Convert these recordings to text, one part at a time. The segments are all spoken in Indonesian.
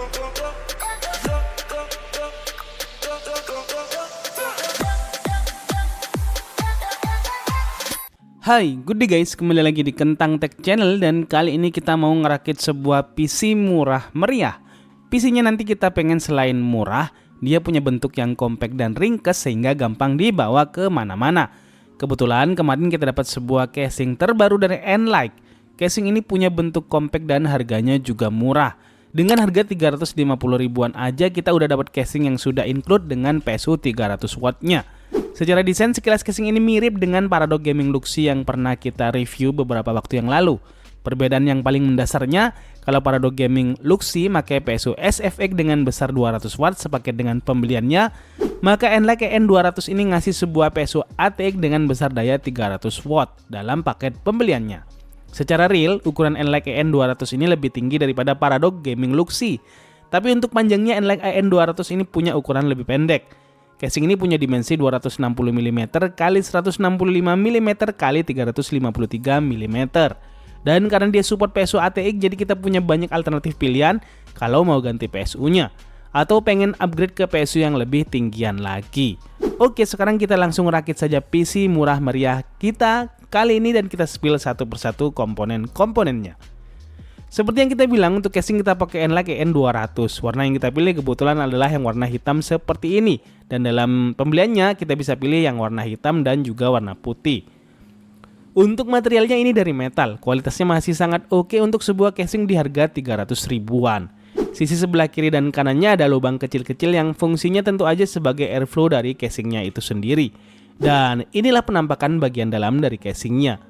Hai, good day guys, kembali lagi di Kentang Tech Channel dan kali ini kita mau ngerakit sebuah PC murah meriah. PC-nya nanti kita pengen selain murah, dia punya bentuk yang compact dan ringkes sehingga gampang dibawa ke mana-mana. Kebetulan kemarin kita dapat sebuah casing terbaru dari Enlight. Casing ini punya bentuk compact dan harganya juga murah. Dengan harga 350 ribuan aja kita udah dapat casing yang sudah include dengan PSU 300 watt-nya. Secara desain sekilas casing ini mirip dengan Paradox Gaming Luxi yang pernah kita review beberapa waktu yang lalu. Perbedaan yang paling mendasarnya, kalau Paradox Gaming Luxi pakai PSU SFX dengan besar 200 watt sepaket dengan pembeliannya, maka Enlight EN200 ini ngasih sebuah PSU ATX dengan besar daya 300 watt dalam paket pembeliannya. Secara real, ukuran Enlight EN200 ini lebih tinggi daripada Paradox Gaming Luxi. Tapi untuk panjangnya Enlight EN200 ini punya ukuran lebih pendek. Casing ini punya dimensi 260 mm x 165 mm x 353 mm. Dan karena dia support PSU ATX, jadi kita punya banyak alternatif pilihan kalau mau ganti PSU-nya atau pengen upgrade ke PSU yang lebih tinggian lagi. Oke, sekarang kita langsung rakit saja PC murah meriah kita kali ini dan kita spill satu persatu komponen-komponennya. Seperti yang kita bilang, untuk casing kita pakai Enlight EN200. Warna yang kita pilih kebetulan adalah yang warna hitam seperti ini. Dan dalam pembeliannya kita bisa pilih yang warna hitam dan juga warna putih. Untuk materialnya ini dari metal. Kualitasnya masih sangat oke untuk sebuah casing di harga 300 ribuan. Sisi sebelah kiri dan kanannya ada lubang kecil-kecil yang fungsinya tentu aja sebagai airflow dari casingnya itu sendiri. Dan inilah penampakan bagian dalam dari casingnya.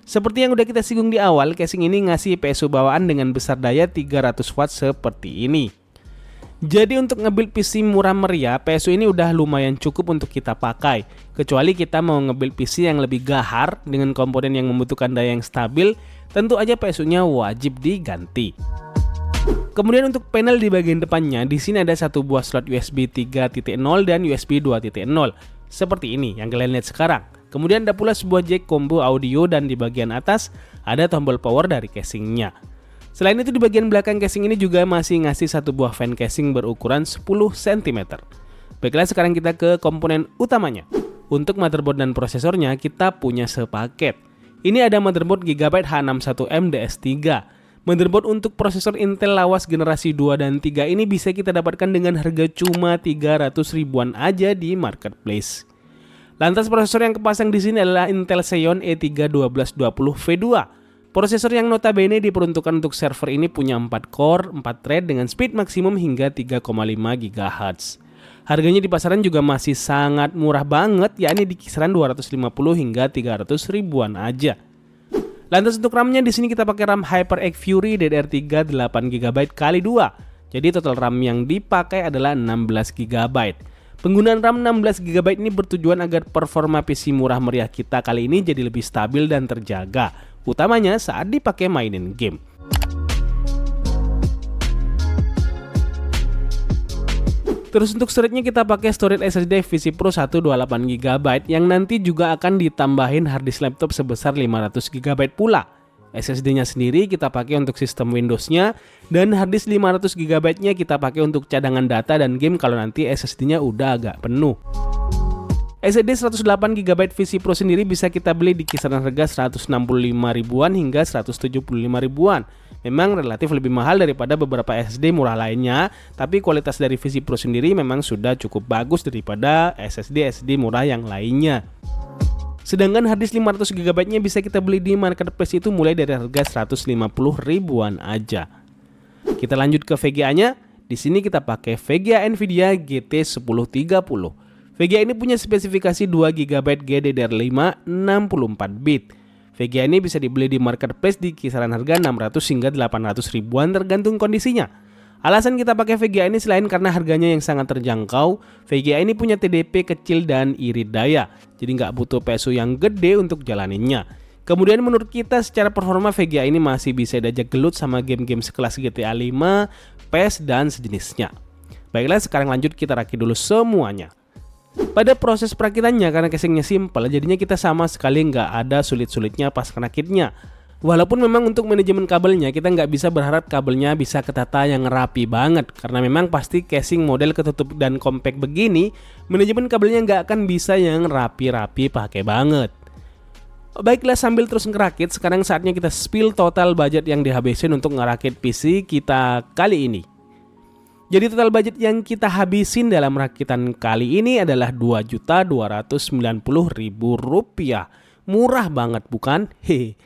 Seperti yang udah kita singgung di awal, casing ini ngasih PSU bawaan dengan besar daya 300 watt seperti ini. Jadi untuk nge-build PC murah meriah, PSU ini udah lumayan cukup untuk kita pakai. Kecuali kita mau nge-build PC yang lebih gahar dengan komponen yang membutuhkan daya yang stabil, tentu aja PSU-nya wajib diganti. Kemudian untuk panel di bagian depannya, di sini ada satu buah slot USB 3.0 dan USB 2.0. Seperti ini yang kalian lihat sekarang. Kemudian ada pula sebuah jack combo audio dan di bagian atas ada tombol power dari casingnya. Selain itu di bagian belakang casing ini juga masih ngasih satu buah fan casing berukuran 10 cm. Baiklah, sekarang kita ke komponen utamanya. Untuk motherboard dan prosesornya kita punya sepaket. Ini ada motherboard Gigabyte H61M DS3. Motherboard untuk prosesor Intel lawas generasi 2 dan 3 ini bisa kita dapatkan dengan harga cuma 300 ribuan aja di marketplace. Lantas prosesor yang kepasang di sini adalah Intel Xeon E3-1220V2. Prosesor yang notabene diperuntukkan untuk server ini punya 4 core, 4 thread dengan speed maksimum hingga 3,5 GHz. Harganya di pasaran juga masih sangat murah banget, yakni di kisaran 250 hingga 300 ribuan aja. Lantas untuk RAM-nya di sini kita pakai RAM HyperX Fury DDR3 8GB x 2. Jadi total RAM yang dipakai adalah 16GB. Penggunaan RAM 16GB ini bertujuan agar performa PC murah meriah kita kali ini jadi lebih stabil dan terjaga, utamanya saat dipakai mainin game. Terus untuk storage-nya kita pakai storage SSD VisiPro 128GB yang nanti juga akan ditambahin harddisk laptop sebesar 500GB pula. SSD-nya sendiri kita pakai untuk sistem Windows-nya dan harddisk 500GB-nya kita pakai untuk cadangan data dan game kalau nanti SSD-nya udah agak penuh. SSD 108GB VisiPro sendiri bisa kita beli di kisaran harga 165 ribuan hingga 175 ribuan. Memang relatif lebih mahal daripada beberapa SSD murah lainnya, tapi kualitas dari VisiPro sendiri memang sudah cukup bagus daripada SSD murah yang lainnya. Sedangkan harddisk 500GB-nya bisa kita beli di marketplace itu mulai dari harga 150 ribuan aja. Kita lanjut ke VGA-nya. Di sini kita pakai VGA Nvidia GT1030. VGA ini punya spesifikasi 2GB GDDR5 64-bit. VGA ini bisa dibeli di marketplace di kisaran harga 600 hingga 800 ribuan tergantung kondisinya. Alasan kita pakai VGA ini selain karena harganya yang sangat terjangkau, VGA ini punya TDP kecil dan irit daya, jadi nggak butuh PSU yang gede untuk jalaninnya. Kemudian menurut kita secara performa VGA ini masih bisa diajak gelut sama game-game sekelas GTA 5, PES dan sejenisnya. Baiklah, sekarang lanjut kita rakit dulu semuanya. Pada proses perakitannya karena casingnya simple, jadinya kita sama sekali nggak ada sulit-sulitnya pas ngerakitnya. Walaupun memang untuk manajemen kabelnya kita nggak bisa berharap kabelnya bisa ketata yang rapi banget, karena memang pasti casing model ketutup dan compact begini, manajemen kabelnya nggak akan bisa yang rapi-rapi pakai banget. Baiklah, sambil terus ngerakit, sekarang saatnya kita spill total budget yang dihabisin untuk ngerakit PC kita kali ini. Jadi total budget yang kita habisin dalam rakitan kali ini adalah Rp2.290.000. Murah banget bukan? Hehe.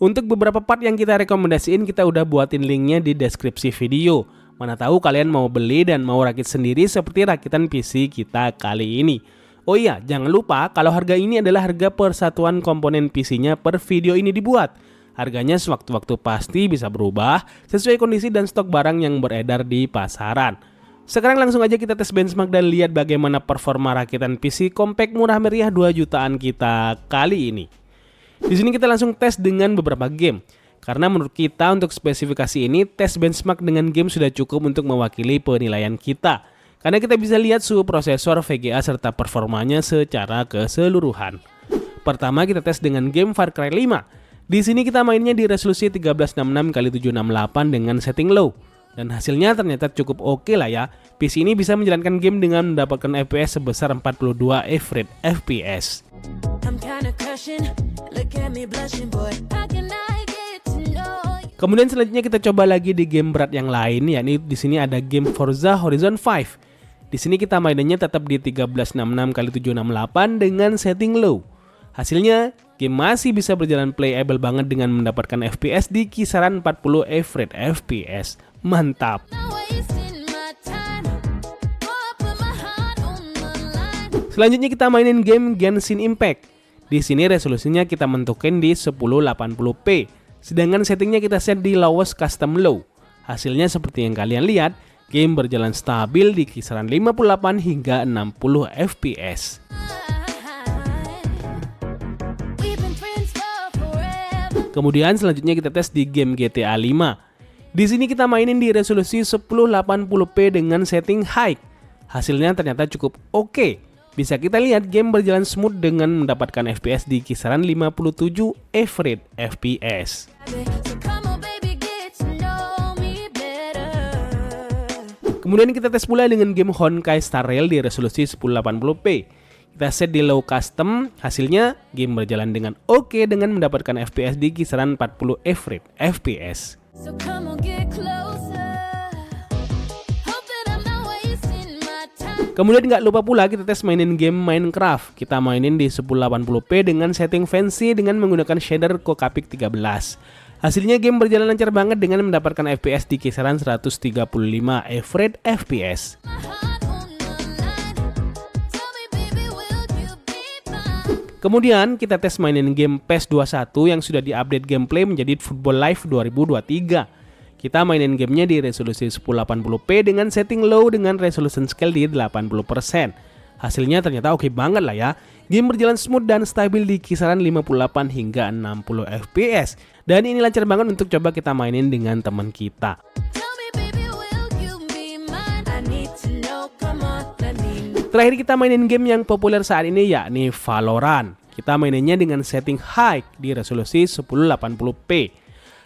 Untuk beberapa part yang kita rekomendasiin kita udah buatin linknya di deskripsi video. Mana tahu kalian mau beli dan mau rakit sendiri seperti rakitan PC kita kali ini. Oh iya, jangan lupa kalau harga ini adalah harga persatuan komponen PC-nya per video ini dibuat. Harganya sewaktu-waktu pasti bisa berubah sesuai kondisi dan stok barang yang beredar di pasaran. Sekarang langsung aja kita tes benchmark dan lihat bagaimana performa rakitan PC compact murah meriah 2 jutaan kita kali ini. Di sini kita langsung tes dengan beberapa game. Karena menurut kita untuk spesifikasi ini, tes benchmark dengan game sudah cukup untuk mewakili penilaian kita. Karena kita bisa lihat suhu prosesor, VGA, serta performanya secara keseluruhan. Pertama kita tes dengan game Far Cry 5. Di sini kita mainnya di resolusi 1366x768 dengan setting low. Dan hasilnya ternyata cukup oke lah ya. PC ini bisa menjalankan game dengan mendapatkan FPS sebesar 42 FPS. Kemudian selanjutnya kita coba lagi di game berat yang lain, yakni di sini ada game Forza Horizon 5. Di sini kita mainnya tetap di 1366x768 dengan setting low. Hasilnya game masih bisa berjalan playable banget dengan mendapatkan FPS di kisaran 40 FPS. Mantap. Selanjutnya kita mainin game Genshin Impact. Di sini resolusinya kita mentukin di 1080p, sedangkan settingnya kita set di lowest custom low. Hasilnya seperti yang kalian lihat, game berjalan stabil di kisaran 58 hingga 60 fps. Kemudian selanjutnya kita tes di game GTA 5. Di sini kita mainin di resolusi 1080p dengan setting high. Hasilnya ternyata cukup oke. Bisa kita lihat game berjalan smooth dengan mendapatkan FPS di kisaran 57 FPS. Kemudian kita tes pula dengan game Honkai Star Rail di resolusi 1080p. Kita set di low custom, hasilnya game berjalan dengan oke dengan mendapatkan FPS di kisaran 40 FPS. Kemudian nggak lupa pula kita tes mainin game Minecraft. Kita mainin di 1080p dengan setting fancy dengan menggunakan shader Kokapik 13. Hasilnya game berjalan lancar banget dengan mendapatkan FPS di kisaran 135 FPS. Kemudian kita tes mainin game PES 21 yang sudah diupdate gameplay menjadi Football Live 2023. Kita mainin gamenya di resolusi 1080p dengan setting low dengan resolution scale di 80%. Hasilnya ternyata oke banget lah ya. Game berjalan smooth dan stabil di kisaran 58 hingga 60 fps. Dan ini lancar banget untuk coba kita mainin dengan teman kita. Terakhir kita mainin game yang populer saat ini yakni Valorant. Kita maininnya dengan setting high di resolusi 1080p.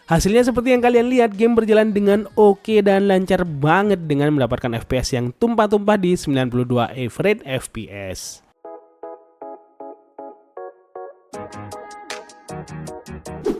Hasilnya seperti yang kalian lihat, game berjalan dengan oke dan lancar banget dengan mendapatkan FPS yang tumpah-tumpah di 92 FPS.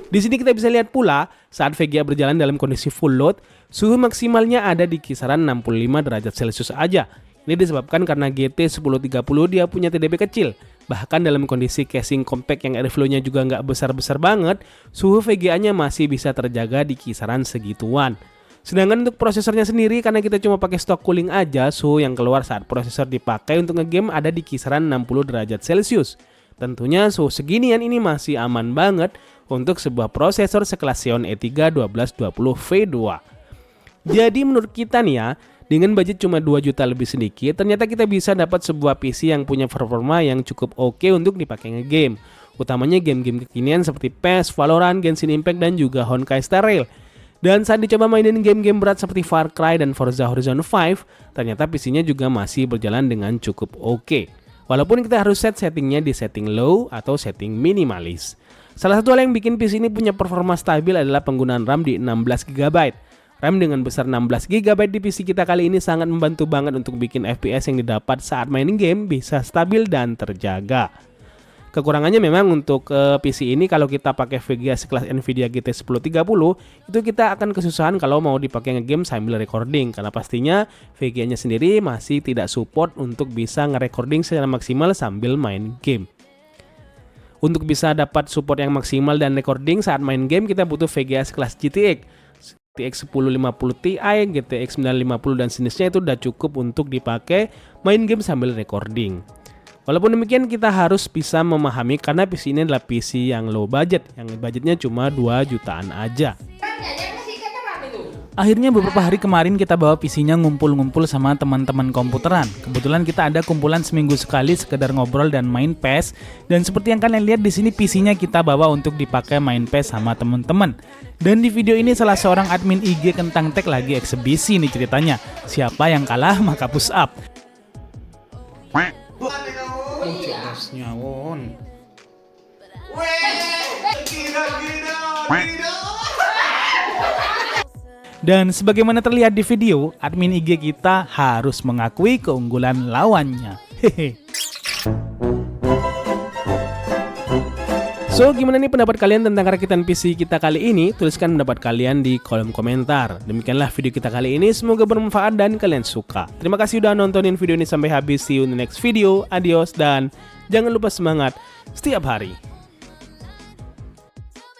Di sini kita bisa lihat pula saat VGA berjalan dalam kondisi full load, suhu maksimalnya ada di kisaran 65 derajat Celcius aja. Ini disebabkan karena GT 1030 dia punya TDP kecil. Bahkan dalam kondisi casing compact yang airflow-nya juga nggak besar-besar banget, suhu VGA-nya masih bisa terjaga di kisaran segituan. Sedangkan untuk prosesornya sendiri, karena kita cuma pakai stock cooling aja, suhu yang keluar saat prosesor dipakai untuk ngegame ada di kisaran 60 derajat Celcius. Tentunya suhu seginian ini masih aman banget untuk sebuah prosesor sekelas Xeon E3 1220V2. Jadi menurut kita nih ya, dengan budget cuma 2 juta lebih sedikit, ternyata kita bisa dapat sebuah PC yang punya performa yang cukup oke untuk dipakai ngegame. Utamanya game-game kekinian seperti PES, Valorant, Genshin Impact, dan juga Honkai Star Rail. Dan saat dicoba mainin game-game berat seperti Far Cry dan Forza Horizon 5, ternyata PC-nya juga masih berjalan dengan cukup oke. Walaupun kita harus settingnya di setting low atau setting minimalis. Salah satu hal yang bikin PC ini punya performa stabil adalah penggunaan RAM di 16 GB. RAM dengan besar 16 GB di PC kita kali ini sangat membantu banget untuk bikin FPS yang didapat saat main game bisa stabil dan terjaga. Kekurangannya memang untuk PC ini kalau kita pakai VGA sekelas Nvidia GT 1030 itu kita akan kesusahan kalau mau dipakai ngegame sambil recording karena pastinya VGA-nya sendiri masih tidak support untuk bisa nge-recording secara maksimal sambil main game. Untuk bisa dapat support yang maksimal dan recording saat main game kita butuh VGA sekelas GTX 1050 Ti, GTX 950 dan sejenisnya itu udah cukup untuk dipakai main game sambil recording. Walaupun demikian kita harus bisa memahami karena PC ini adalah PC yang low budget, yang budgetnya cuma 2 jutaan aja. Akhirnya beberapa hari kemarin kita bawa PC-nya ngumpul-ngumpul sama teman-teman komputeran. Kebetulan kita ada kumpulan seminggu sekali sekedar ngobrol dan main PES. Dan seperti yang kalian lihat di sini PC-nya kita bawa untuk dipakai main PES sama teman-teman. Dan di video ini salah seorang admin IG Kentang Tech lagi eksebisi nih ceritanya. Siapa yang kalah maka push up. Dan sebagaimana terlihat di video, admin IG kita harus mengakui keunggulan lawannya. Hehe. So, gimana nih pendapat kalian tentang rakitan PC kita kali ini? Tuliskan pendapat kalian di kolom komentar. Demikianlah video kita kali ini, semoga bermanfaat dan kalian suka. Terima kasih udah nontonin video ini sampai habis. See you in the next video. Adios dan jangan lupa semangat setiap hari.